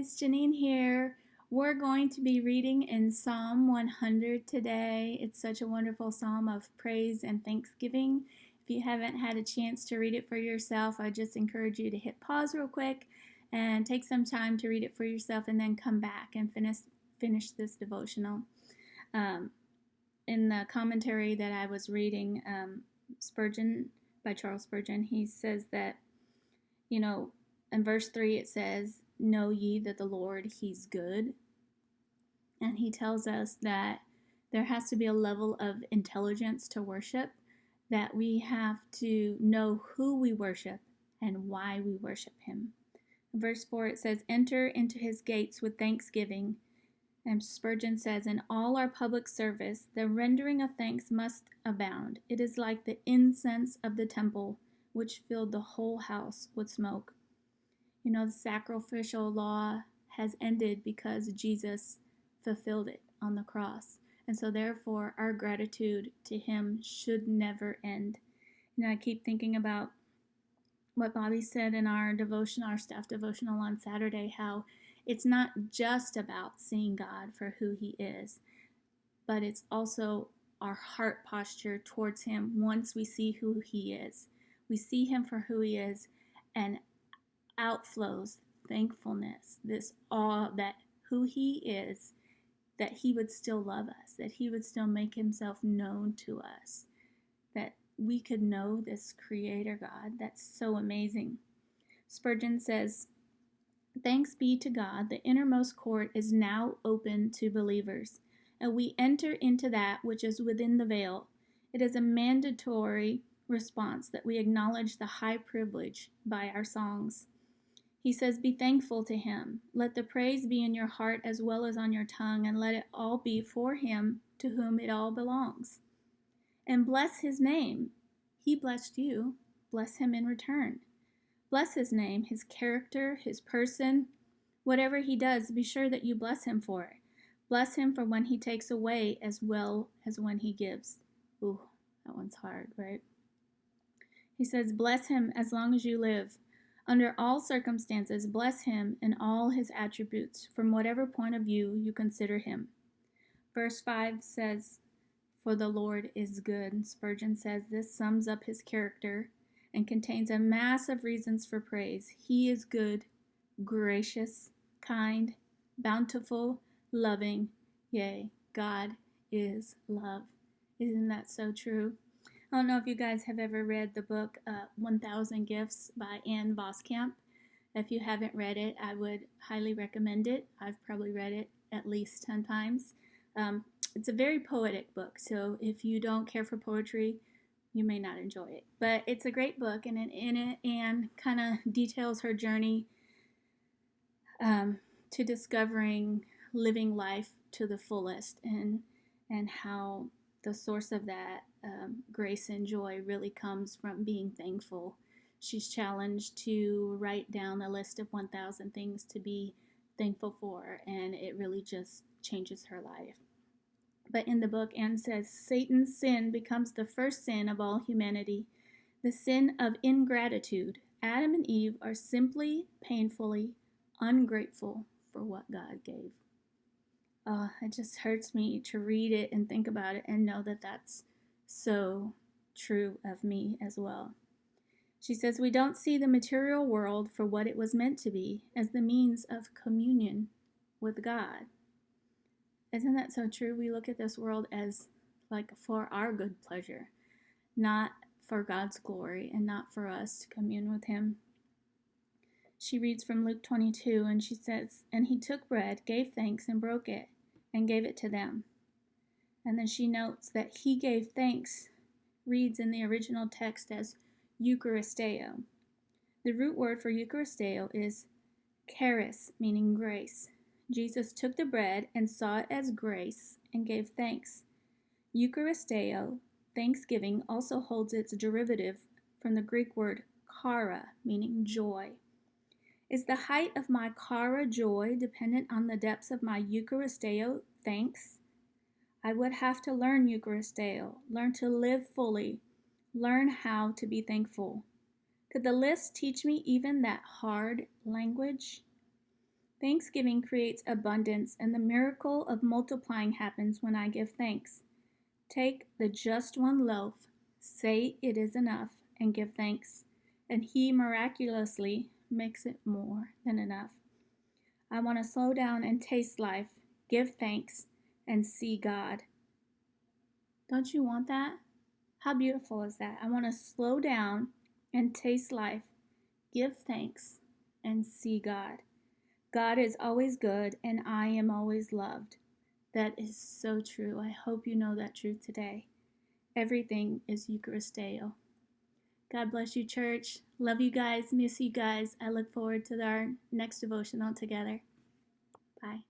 guys, Jeanene here. We're going to be reading in Psalm 100 today. It's such a wonderful psalm of praise and thanksgiving. If you haven't had a chance to read it for yourself, I just encourage you to hit pause real quick and take some time to read it for yourself and then come back and finish this devotional. In the commentary that I was reading, Spurgeon, by Charles Spurgeon, he says that, in verse 3 it says, "Know ye that the Lord, He's good." And he tells us that there has to be a level of intelligence to worship, that we have to know who we worship and why we worship Him. In verse 4 it says, "Enter into His gates with thanksgiving." And Spurgeon says, "In all our public service, the rendering of thanks must abound. It is like the incense of the temple, which filled the whole house with smoke." The sacrificial law has ended because Jesus fulfilled it on the cross. And so therefore, our gratitude to Him should never end. I keep thinking about what Bobby said in our devotion, our staff devotional on Saturday, how it's not just about seeing God for who He is, but it's also our heart posture towards Him once we see who He is. We see Him for who He is, and outflows thankfulness, this awe that who He is, that He would still love us, that He would still make Himself known to us, that we could know this Creator God. That's so amazing. Spurgeon says, "Thanks be to God, the innermost court is now open to believers, and we enter into that which is within the veil. It is a mandatory response that we acknowledge the high privilege by our songs." He says, "Be thankful to Him. Let the praise be in your heart as well as on your tongue, and let it all be for Him to whom it all belongs. And bless His name. He blessed you. Bless Him in return. Bless His name, His character, His person. Whatever He does, be sure that you bless Him for it. Bless Him for when He takes away as well as when He gives." Ooh, that one's hard, right? He says, "Bless Him as long as you live. Under all circumstances, bless Him in all His attributes, from whatever point of view you consider Him." Verse 5 says, "For the Lord is good." Spurgeon says this sums up His character and contains a mass of reasons for praise. He is good, gracious, kind, bountiful, loving. Yea, God is love. Isn't that so true? I don't know if you guys have ever read the book 1,000 Gifts by Ann Voskamp. If you haven't read it, I would highly recommend it. I've probably read it at least 10 times. It's a very poetic book, so if you don't care for poetry, you may not enjoy it. But it's a great book, and in it, Anne kind of details her journey to discovering living life to the fullest, and how the source of that grace and joy really comes from being thankful. She's challenged to write down a list of 1,000 things to be thankful for, and it really just changes her life. But in the book, Anne says, Satan's sin becomes the first sin of all humanity, the sin of ingratitude. Adam and Eve are simply, painfully ungrateful for what God gave. It just hurts me to read it and think about it and know that that's so true of me as well. She says, "We don't see the material world for what it was meant to be, as the means of communion with God." Isn't that so true? We look at this world as like for our good pleasure, not for God's glory and not for us to commune with Him. She reads from Luke 22, and she says, "And He took bread, gave thanks, and broke it, and gave it to them." And then she notes that He gave thanks reads in the original text as Eucharisteo. The root word for Eucharisteo is charis, meaning grace. Jesus took the bread and saw it as grace and gave thanks. Eucharisteo, thanksgiving, also holds its derivative from the Greek word chara, meaning joy. Is the height of my chara joy dependent on the depths of my Eucharisteo thanks? I would have to learn Eucharisteo, learn to live fully, learn how to be thankful. Could the list teach me even that hard language? Thanksgiving creates abundance, and the miracle of multiplying happens when I give thanks. Take the just one loaf, say it is enough, and give thanks, and He miraculously makes it more than enough. I want to slow down and taste life, give thanks, and see God. Don't you want that? How beautiful is that? I want to slow down and taste life, give thanks, and see God. God is always good, and I am always loved. That is so true. I hope you know that truth today. Everything is Eucharisteo. God bless you, church. Love you guys. Miss you guys. I look forward to our next devotional together. Bye.